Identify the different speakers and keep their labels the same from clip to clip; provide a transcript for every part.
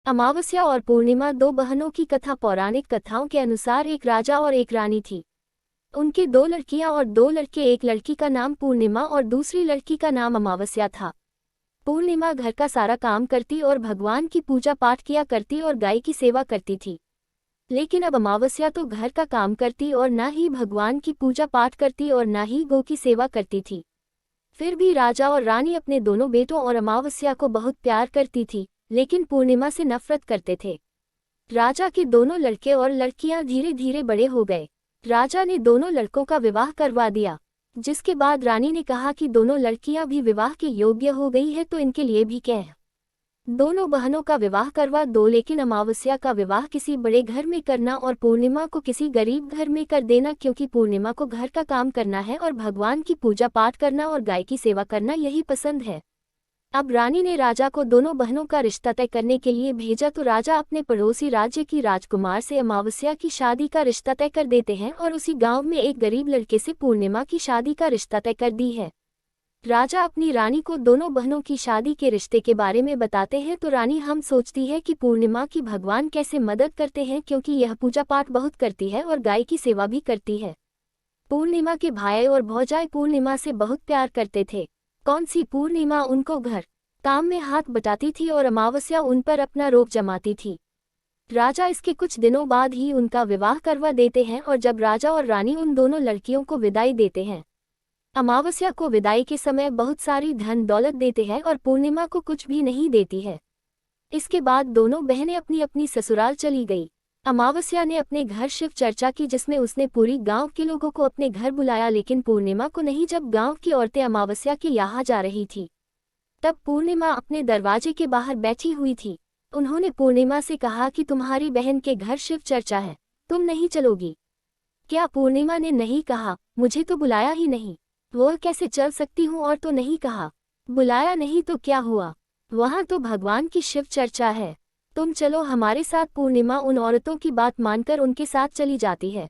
Speaker 1: अमावस्या और पूर्णिमा दो बहनों की कथा। पौराणिक कथाओं के अनुसार एक राजा और एक रानी थी। उनकी दो लड़कियां और दो लड़के। एक लड़की का नाम पूर्णिमा और दूसरी लड़की का नाम अमावस्या था। पूर्णिमा घर का सारा काम करती और भगवान की पूजा पाठ किया करती और गाय की सेवा करती थी। लेकिन अब अमावस्या तो घर का काम करती और न ही भगवान की पूजा पाठ करती और न ही गौ की सेवा करती थी। फिर भी राजा और रानी अपने दोनों बेटों और अमावस्या को बहुत प्यार करती थी, लेकिन पूर्णिमा से नफरत करते थे। राजा के दोनों लड़के और लड़कियां धीरे धीरे बड़े हो गए। राजा ने दोनों लड़कों का विवाह करवा दिया, जिसके बाद रानी ने कहा कि दोनों लड़कियां भी विवाह के योग्य हो गई है तो इनके लिए भी कह दोनों बहनों का विवाह करवा दो, लेकिन अमावस्या का विवाह किसी बड़े घर में करना और पूर्णिमा को किसी गरीब घर में कर देना, क्योंकि पूर्णिमा को घर का काम करना है और भगवान की पूजा पाठ करना और गाय की सेवा करना यही पसंद है। अब रानी ने राजा को दोनों बहनों का रिश्ता तय करने के लिए भेजा, तो राजा अपने पड़ोसी राज्य की राजकुमार से अमावस्या की शादी का रिश्ता तय कर देते हैं और उसी गांव में एक गरीब लड़के से पूर्णिमा की शादी का रिश्ता तय कर दी है। राजा अपनी रानी को दोनों बहनों की शादी के रिश्ते के बारे में बताते हैं, तो रानी हम सोचती है कि पूर्णिमा की भगवान कैसे मदद करते हैं, क्योंकि यह पूजा पाठ बहुत करती है और गाय की सेवा भी करती है। पूर्णिमा के भाई और भौजाई पूर्णिमा से बहुत प्यार करते थे। कौन सी पूर्णिमा उनको घर काम में हाथ बटाती थी और अमावस्या उन पर अपना रोब जमाती थी। राजा इसके कुछ दिनों बाद ही उनका विवाह करवा देते हैं और जब राजा और रानी उन दोनों लड़कियों को विदाई देते हैं, अमावस्या को विदाई के समय बहुत सारी धन दौलत देते हैं और पूर्णिमा को कुछ भी नहीं देती है। इसके बाद दोनों बहनें अपनी अपनी ससुराल चली गई। अमावस्या ने अपने घर शिव चर्चा की, जिसमें उसने पूरी गांव के लोगों को अपने घर बुलाया, लेकिन पूर्णिमा को नहीं। जब गांव की औरतें अमावस्या के यहाँ जा रही थी, तब पूर्णिमा अपने दरवाजे के बाहर बैठी हुई थी। उन्होंने पूर्णिमा से कहा कि तुम्हारी बहन के घर शिव चर्चा है, तुम नहीं चलोगी क्या? पूर्णिमा ने नहीं कहा, मुझे तो बुलाया ही नहीं। वह कैसे चल सकती हूँ? और तो नहीं कहा, बुलाया नहीं तो क्या हुआ, वहाँ तो भगवान की शिव चर्चा है, तुम चलो हमारे साथ। पूर्णिमा उन औरतों की बात मानकर उनके साथ चली जाती है।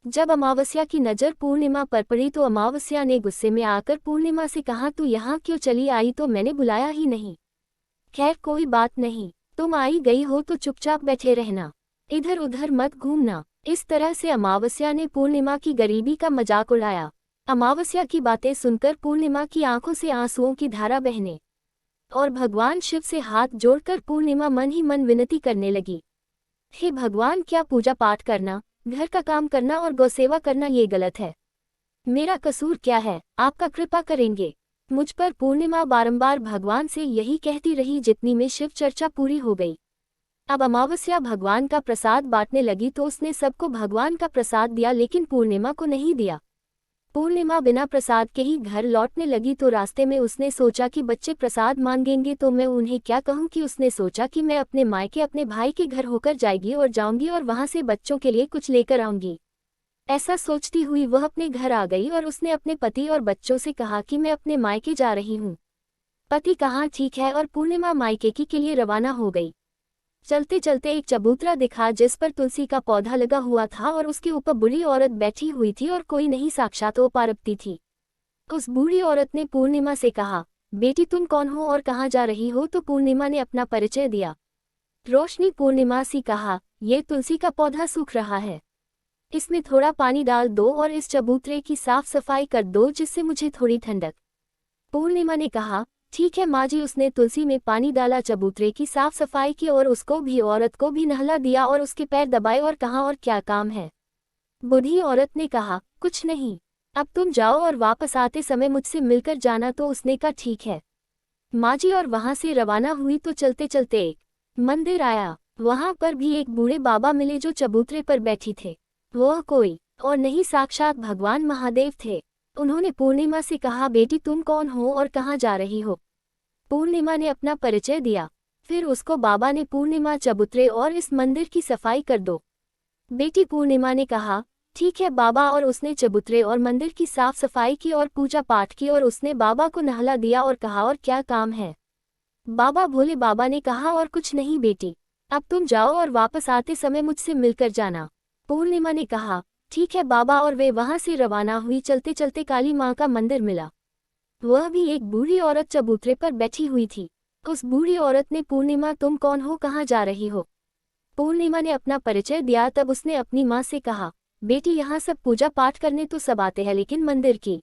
Speaker 1: जब अमावस्या की नज़र पूर्णिमा पर पड़ी तो अमावस्या ने गुस्से में आकर पूर्णिमा से कहा, तू यहाँ क्यों चली आई? तो मैंने बुलाया ही नहीं। खैर कोई बात नहीं, तुम आई गई हो तो चुपचाप बैठे रहना, इधर उधर मत घूमना। इस तरह से अमावस्या ने पूर्णिमा की गरीबी का मजाक उड़ाया। अमावस्या की बातें सुनकर पूर्णिमा की आंखों से आंसुओं की धारा बहने और भगवान शिव से हाथ जोड़कर पूर्णिमा मन ही मन विनती करने लगी, हे भगवान, क्या पूजा पाठ करना, घर का काम करना और गौसेवा करना ये गलत है? मेरा कसूर क्या है? आपका कृपा करेंगे मुझ पर। पूर्णिमा बारंबार भगवान से यही कहती रही। जितनी में शिव चर्चा पूरी हो गई। अब अमावस्या भगवान का प्रसाद बांटने लगी, तो उसने सबको भगवान का प्रसाद दिया, लेकिन पूर्णिमा को नहीं दिया। पूर्णिमा बिना प्रसाद के ही घर लौटने लगी, तो रास्ते में उसने सोचा कि बच्चे प्रसाद मांगेंगे तो मैं उन्हें क्या कहूँ। कि उसने सोचा कि मैं अपने मायके अपने भाई के घर होकर जाएगी और जाऊंगी और वहां से बच्चों के लिए कुछ लेकर आऊंगी। ऐसा सोचती हुई वह अपने घर आ गई और उसने अपने पति और बच्चों से कहा कि मैं अपने मायके जा रही हूँ। पति कहा ठीक है, और पूर्णिमा मायके के लिए रवाना हो गई। चलते चलते एक चबूतरा दिखा, जिस पर तुलसी का पौधा लगा हुआ था और उसके ऊपर बूढ़ी औरत बैठी हुई थी और कोई नहीं, साक्षात वो पार्वती थी। उस बूढ़ी औरत ने पूर्णिमा से कहा, बेटी तुम कौन हो और कहाँ जा रही हो? तो पूर्णिमा ने अपना परिचय दिया। रोशनी पूर्णिमा से कहा, ये तुलसी का पौधा सूख रहा है, इसमें थोड़ा पानी डाल दो और इस चबूतरे की साफ सफाई कर दो, जिससे मुझे थोड़ी ठंडक। पूर्णिमा ने कहा, ठीक है माँ जी। उसने तुलसी में पानी डाला, चबूतरे की साफ सफाई की और उसको भी, औरत को भी नहला दिया और उसके पैर दबाए और कहा, और क्या काम है? बूढ़ी औरत ने कहा, कुछ नहीं, अब तुम जाओ और वापस आते समय मुझसे मिलकर जाना। तो उसने कहा ठीक है माँ जी, और वहां से रवाना हुई। तो चलते चलते एक मंदिर आया। वहां पर भी एक बूढ़े बाबा मिले जो चबूतरे पर बैठी थे। वह कोई और नहीं, साक्षात भगवान महादेव थे। उन्होंने पूर्णिमा से कहा, बेटी तुम कौन हो और कहाँ जा रही हो? पूर्णिमा ने अपना परिचय दिया। फिर उसको बाबा ने, पूर्णिमा चबूतरे और इस मंदिर की सफाई कर दो। बेटी पूर्णिमा ने कहा, ठीक है बाबा, और उसने चबूतरे और मंदिर की साफ सफाई की और पूजा पाठ की और उसने बाबा को नहला दिया और कहा, और क्या काम है? बाबा भोले बाबा ने कहा, और कुछ नहीं बेटी, अब तुम जाओ और वापस आते समय मुझसे मिलकर जाना। पूर्णिमा ने कहा, ठीक है बाबा, और वे वहां से रवाना हुई। चलते चलते काली माँ का मंदिर मिला। वह भी एक बूढ़ी औरत चबूतरे पर बैठी हुई थी। उस बूढ़ी औरत ने, पूर्णिमा तुम कौन हो, कहाँ जा रही हो? पूर्णिमा ने अपना परिचय दिया। तब उसने अपनी माँ से कहा, बेटी यहाँ सब पूजा पाठ करने तो सब आते हैं, लेकिन मंदिर की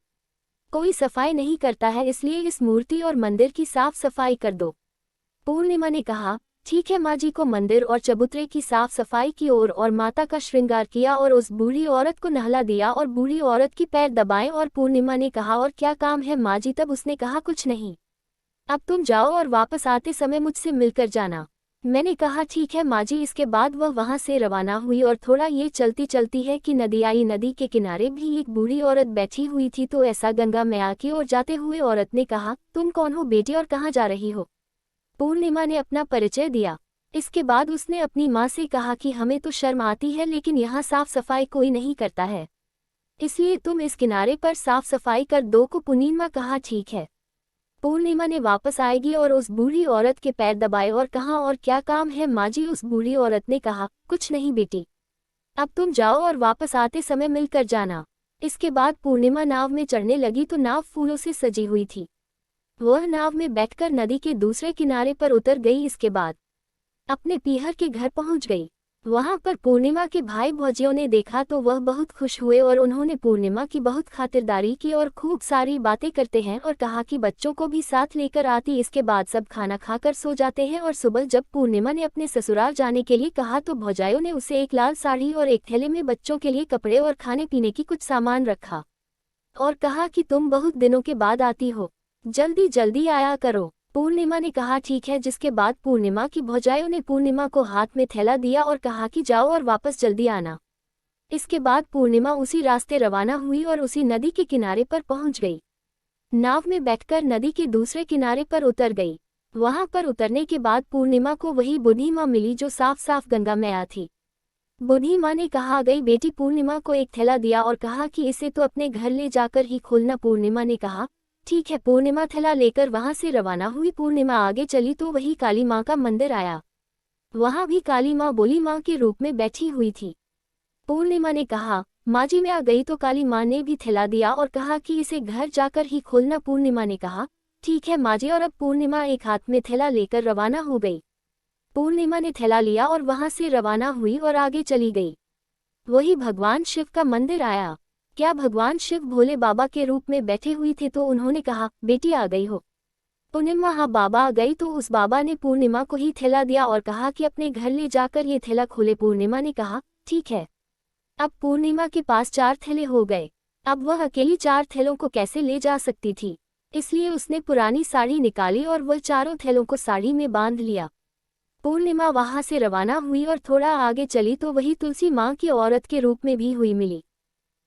Speaker 1: कोई सफाई नहीं करता है, इसलिए इस मूर्ति और मंदिर की साफ सफाई कर दो। पूर्णिमा ने कहा, ठीक है। माँ जी को मंदिर और चबूतरे की साफ सफाई की और माता का श्रृंगार किया और उस बूढ़ी औरत को नहला दिया और बूढ़ी औरत की पैर दबाए। और पूर्णिमा ने कहा, और क्या काम है माँ जी? तब उसने कहा, कुछ नहीं, अब तुम जाओ और वापस आते समय मुझसे मिलकर जाना। मैंने कहा, ठीक है माँ जी। इसके बाद वह वहां से रवाना हुई और थोड़ा ये चलती चलती है कि नदी आई। नदी के किनारे भी एक बूढ़ी औरत बैठी हुई थी। तो ऐसा गंगा मैया की ओर जाते हुए औरत ने कहा, तुम कौन हो बेटी और कहाँ जा रही हो? पूर्णिमा ने अपना परिचय दिया। इसके बाद उसने अपनी माँ से कहा कि हमें तो शर्म आती है, लेकिन यहाँ साफ सफाई कोई नहीं करता है, इसलिए तुम इस किनारे पर साफ सफाई कर दो। को पूर्णिमा कहा, ठीक है। पूर्णिमा ने वापस आएगी और उस बूढ़ी औरत के पैर दबाए और कहा, और क्या काम है माँ जी? उस बूढ़ी औरत ने कहा, कुछ नहीं बेटी, अब तुम जाओ और वापस आते समय मिलकर जाना। इसके बाद पूर्णिमा नाव में चढ़ने लगी तो नाव फूलों से सजी हुई थी। वह नाव में बैठकर नदी के दूसरे किनारे पर उतर गई। इसके बाद अपने पीहर के घर पहुंच गई। वहां पर पूर्णिमा के भाई भौजियों ने देखा तो वह बहुत खुश हुए और उन्होंने पूर्णिमा की बहुत खातिरदारी की और खूब सारी बातें करते हैं और कहा कि बच्चों को भी साथ लेकर आती। इसके बाद सब खाना खाकर सो जाते हैं और सुबह जब पूर्णिमा ने अपने ससुराल जाने के लिए कहा तो भौजाइयों ने उसे एक लाल साड़ी और एक थैले में बच्चों के लिए कपड़े और खाने पीने की कुछ सामान रखा और कहा कि तुम बहुत दिनों के बाद आती हो, जल्दी जल्दी आया करो। पूर्णिमा ने कहा, ठीक है। जिसके बाद पूर्णिमा की भौजाइयों ने पूर्णिमा को हाथ में थैला दिया और कहा कि जाओ और वापस जल्दी आना। इसके बाद पूर्णिमा उसी रास्ते रवाना हुई और उसी नदी के किनारे पर पहुंच गई। नाव में बैठकर नदी के दूसरे किनारे पर उतर गई। वहां पर उतरने के बाद पूर्णिमा को वही बूढ़ी माँ मिली जो साफ साफ गंगा मैया थी। बूढ़ी माँ ने कहा, गई बेटी। पूर्णिमा को एक थैला दिया और कहा कि इसे तो अपने घर ले जाकर ही खोलना। पूर्णिमा ने कहा, ठीक है। पूर्णिमा थैला लेकर वहां से रवाना हुई। पूर्णिमा आगे चली तो वही काली माँ का मंदिर आया। वहां भी काली माँ बोली माँ के रूप में बैठी हुई थी। पूर्णिमा ने कहा, माँ जी मैं आ गई। तो काली माँ ने भी थैला दिया और कहा कि इसे घर जाकर ही खोलना। पूर्णिमा ने कहा, ठीक है माँ जी। और अब पूर्णिमा एक हाथ में थैला लेकर रवाना हो गई। पूर्णिमा ने थैला लिया और वहां से रवाना हुई और आगे चली गई। वही भगवान शिव का मंदिर आया। क्या भगवान शिव भोले बाबा के रूप में बैठे हुई थे? तो उन्होंने कहा, बेटी आ गई हो? पूर्णिमा, हाँ बाबा आ गई। तो उस बाबा ने पूर्णिमा को ही थैला दिया और कहा कि अपने घर ले जाकर ये थैला खोले। पूर्णिमा ने कहा, ठीक है। अब पूर्णिमा के पास 4 थैले हो गए। अब वह अकेली 4 थैलों को कैसे ले जा सकती थी, इसलिए उसने पुरानी साड़ी निकाली और वह चारों थैलों को साड़ी में बांध लिया। पूर्णिमा वहां से रवाना हुई और थोड़ा आगे चली तो वही तुलसी माँ की औरत के रूप में भी हुई मिली।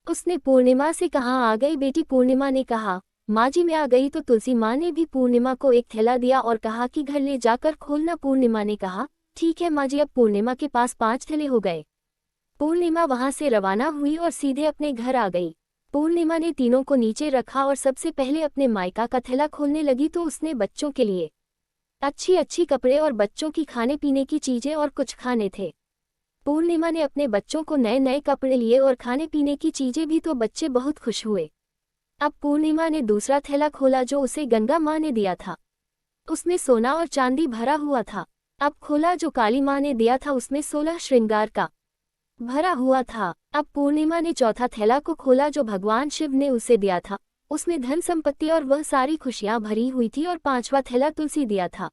Speaker 1: उसने पूर्णिमा से कहा, आ गई बेटी? पूर्णिमा ने कहा, माँ जी मैं आ गई। तो तुलसी माँ ने भी पूर्णिमा को एक थैला दिया और कहा कि घर ले जाकर खोलना। पूर्णिमा ने कहा, ठीक है माँ जी। अब पूर्णिमा के पास 5 थैले हो गए। पूर्णिमा वहां से रवाना हुई और सीधे अपने घर आ गई। पूर्णिमा ने तीनों को नीचे रखा और सबसे पहले अपने मायका का थैला खोलने लगी। तो उसने बच्चों के लिए अच्छी अच्छी कपड़े और बच्चों की खाने पीने की चीजें और कुछ खाने थे। पूर्णिमा ने अपने बच्चों को नए नए कपड़े लिए और खाने पीने की चीजें भी, तो बच्चे बहुत खुश हुए। अब पूर्णिमा ने दूसरा थैला खोला जो उसे गंगा माँ ने दिया था। उसमें सोना और चांदी भरा हुआ था। अब खोला जो काली माँ ने दिया था, उसमें 16 श्रृंगार का भरा हुआ था। अब पूर्णिमा ने चौथा थैला को खोला जो भगवान शिव ने उसे दिया था। उसमें धन संपत्ति और वह सारी खुशियां भरी हुई थी। और 5वां थैला तुलसी दिया था।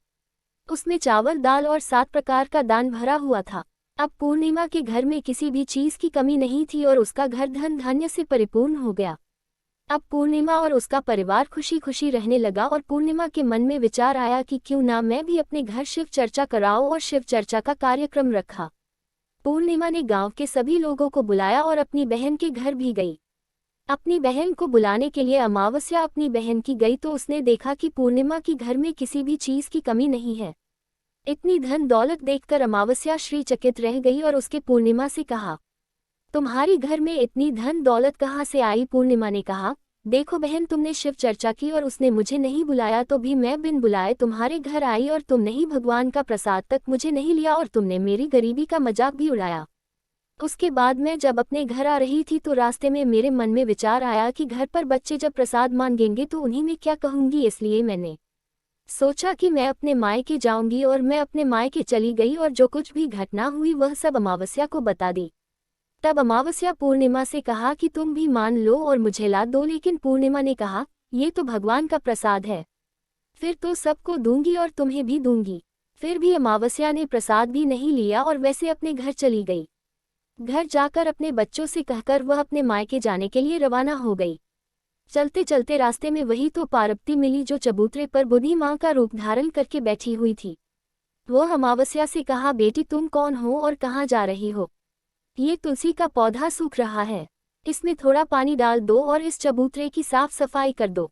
Speaker 1: उसमें चावल दाल और 7 प्रकार का दान भरा हुआ था। अब पूर्णिमा के घर में किसी भी चीज की कमी नहीं थी और उसका घर धन धान्य से परिपूर्ण हो गया। अब पूर्णिमा और उसका परिवार खुशी खुशी रहने लगा और पूर्णिमा के मन में विचार आया कि क्यों ना मैं भी अपने घर शिव चर्चा कराऊं, और शिव चर्चा का कार्यक्रम रखा। पूर्णिमा ने गांव के सभी लोगों को बुलाया और अपनी बहन के घर भी गई। अपनी बहन को बुलाने के लिए अमावस्या अपनी बहन की गई तो उसने देखा कि पूर्णिमा की घर में किसी भी चीज की कमी नहीं है। इतनी धन दौलत देखकर अमावस्या श्रीचकित रह गई और उसके पूर्णिमा से कहा, तुम्हारी घर में इतनी धन दौलत कहाँ से आई? पूर्णिमा ने कहा, देखो बहन, तुमने शिव चर्चा की और उसने मुझे नहीं बुलाया, तो भी मैं बिन बुलाए तुम्हारे घर आई और तुमने ही भगवान का प्रसाद तक मुझे नहीं लिया और तुमने मेरी गरीबी का मजाक भी उड़ाया। उसके बाद मैं जब अपने घर आ रही थी तो रास्ते में मेरे मन में विचार आया कि घर पर बच्चे जब प्रसाद मांगेंगे तो उन्हीं में क्या कहूंगी, इसलिए मैंने सोचा कि मैं अपने मायके जाऊंगी और मैं अपने मायके चली गई और जो कुछ भी घटना हुई वह सब अमावस्या को बता दी। तब अमावस्या पूर्णिमा से कहा कि तुम भी मान लो और मुझे ला दो, लेकिन पूर्णिमा ने कहा ये तो भगवान का प्रसाद है, फिर तो सबको दूंगी और तुम्हें भी दूंगी। फिर भी अमावस्या ने प्रसाद भी नहीं लिया और वैसे अपने घर चली गई। घर जाकर अपने बच्चों से कहकर वह अपने मायके जाने के लिए रवाना हो गई। चलते चलते रास्ते में वही तो पार्वती मिली जो चबूतरे पर बुढ़ी माँ का रूप धारण करके बैठी हुई थी। वह अमावस्या से कहा, बेटी तुम कौन हो और कहाँ जा रही हो? ये तुलसी का पौधा सूख रहा है, इसमें थोड़ा पानी डाल दो और इस चबूतरे की साफ सफाई कर दो।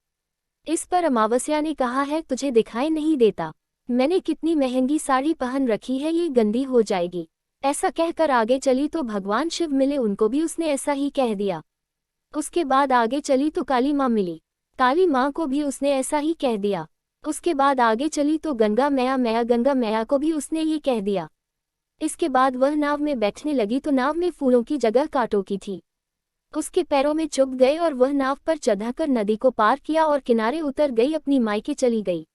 Speaker 1: इस पर अमावस्या ने कहा है, तुझे दिखाई नहीं देता? मैंने कितनी महंगी साड़ी पहन रखी है, ये गंदी हो जाएगी। ऐसा कहकर आगे चली तो भगवान शिव मिले, उनको भी उसने ऐसा ही कह दिया। उसके बाद आगे चली तो काली माँ मिली, काली माँ को भी उसने ऐसा ही कह दिया। उसके बाद आगे चली तो गंगा मैया गंगा मैया को भी उसने ये कह दिया। इसके बाद वह नाव में बैठने लगी तो नाव में फूलों की जगह कांटों की थी। उसके पैरों में चुभ गए और वह नाव पर चढ़कर नदी को पार किया और किनारे उतर गई, अपनी मायके चली गई।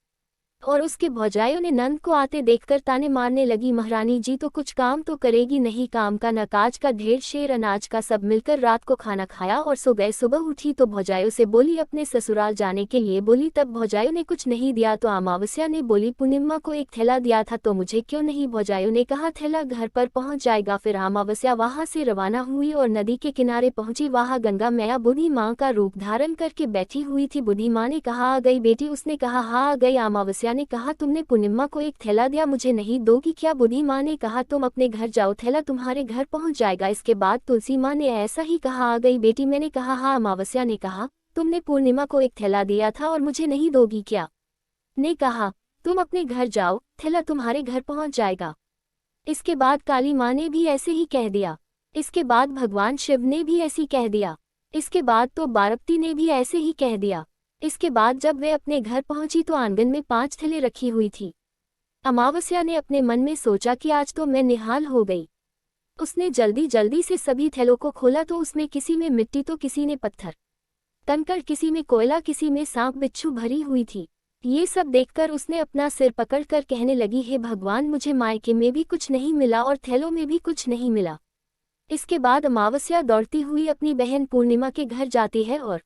Speaker 1: और उसके भौजाइयों ने नंद को आते देखकर ताने मारने लगी, महारानी जी तो कुछ काम तो करेगी नहीं, काम का न काज का, ढेर शेर अनाज का, सब मिलकर रात को खाना खाया और सो गए। सुबह उठी तो भौजाइयों से बोली अपने ससुराल जाने के लिए बोली, तब भौजाइयों ने कुछ नहीं दिया तो अमावस्या ने बोली पूर्णिमा को एक थैला दिया था तो मुझे क्यों नहीं? भौजाइयों ने कहा थैला घर पर पहुंच जाएगा। फिर अमावस्या वहां से रवाना हुई और नदी के किनारे पहुंची। वहां गंगा मैया बूढ़ी माँ का रूप धारण करके बैठी हुई थी। बूढ़ी माँ ने कहा, आ गई बेटी? उसने कहा, हाँ आ गई। अमावस्या ने कहा, तुमने पूर्णिमा को एक थैला दिया, मुझे नहीं दोगी क्या? बूढ़ी माँ ने कहा, तुम अपने घर जाओ, थैला तुम्हारे घर पहुंच जाएगा। इसके बाद तुलसी माँ ने ऐसा ही कहा, आ गई बेटी? मैंने कहा हाँ। अमावस्या ने कहा, तुमने पूर्णिमा को एक थैला दिया था और मुझे नहीं दोगी क्या? ने कहा, तुम अपने घर जाओ, थैला तुम्हारे घर पहुंच जाएगा। इसके बाद काली माँ ने भी ऐसे ही कह दिया। इसके बाद भगवान शिव ने भी ऐसी कह दिया। इसके बाद तो पार्वती ने भी ऐसे ही कह दिया। इसके बाद जब वे अपने घर पहुंची तो आंगन में 5 थैले रखी हुई थी। अमावस्या ने अपने मन में सोचा कि आज तो मैं निहाल हो गई। उसने जल्दी जल्दी से सभी थैलों को खोला तो उसमें किसी में मिट्टी तो किसी ने पत्थर, कंकड़, किसी में कोयला, किसी में सांप बिच्छू भरी हुई थी। ये सब देखकर उसने अपना सिर पकड़कर कहने लगी, हे भगवान, मुझे मायके में भी कुछ नहीं मिला और थैलों में भी कुछ नहीं मिला। इसके बाद अमावस्या दौड़ती हुई अपनी बहन पूर्णिमा के घर जाती है और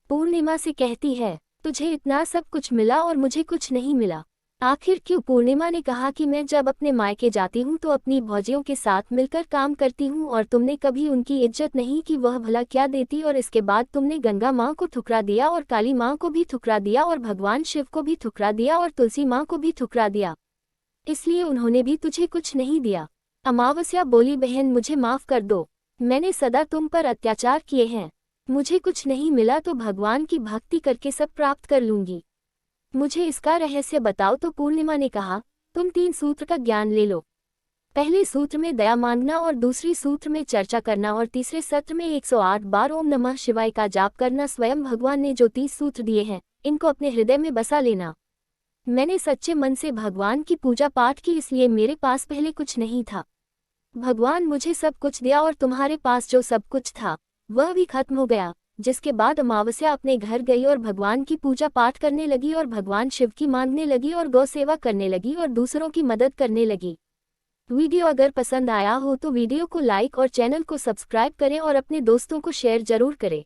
Speaker 1: पूर्णिमा से कहती है, तुझे इतना सब कुछ मिला और मुझे कुछ नहीं मिला, आखिर क्यों? पूर्णिमा ने कहा कि मैं जब अपने मायके जाती हूँ तो अपनी भौजियों के साथ मिलकर काम करती हूँ और तुमने कभी उनकी इज्जत नहीं की, वह भला क्या देती? और इसके बाद तुमने गंगा माँ को ठुकरा दिया और काली माँ को भी ठुकरा दिया और भगवान शिव को भी ठुकरा दिया और तुलसी माँ को भी ठुकरा दिया, इसलिए उन्होंने भी तुझे कुछ नहीं दिया। अमावस्या बोली, बहन मुझे माफ कर दो, मैंने सदा तुम पर अत्याचार किए हैं, मुझे कुछ नहीं मिला तो भगवान की भक्ति करके सब प्राप्त कर लूंगी, मुझे इसका रहस्य बताओ। तो पूर्णिमा ने कहा, तुम 3 सूत्र का ज्ञान ले लो। पहले सूत्र में दया मांगना और दूसरे सूत्र में चर्चा करना और तीसरे सत्र में 108 बार ओम नमः शिवाय का जाप करना। स्वयं भगवान ने जो 30 सूत्र दिए हैं, इनको अपने हृदय में बसा लेना। मैंने सच्चे मन से भगवान की पूजा पाठ की, इसलिए मेरे पास पहले कुछ नहीं था। भगवान मुझे सब कुछ दिया और तुम्हारे पास जो सब कुछ था वह भी खत्म हो गया। जिसके बाद अमावस्या अपने घर गई और भगवान की पूजा पाठ करने लगी और भगवान शिव की मांगने लगी और गौ सेवा करने लगी और दूसरों की मदद करने लगी। वीडियो अगर पसंद आया हो तो वीडियो को लाइक और चैनल को सब्सक्राइब करें और अपने दोस्तों को शेयर जरूर करें।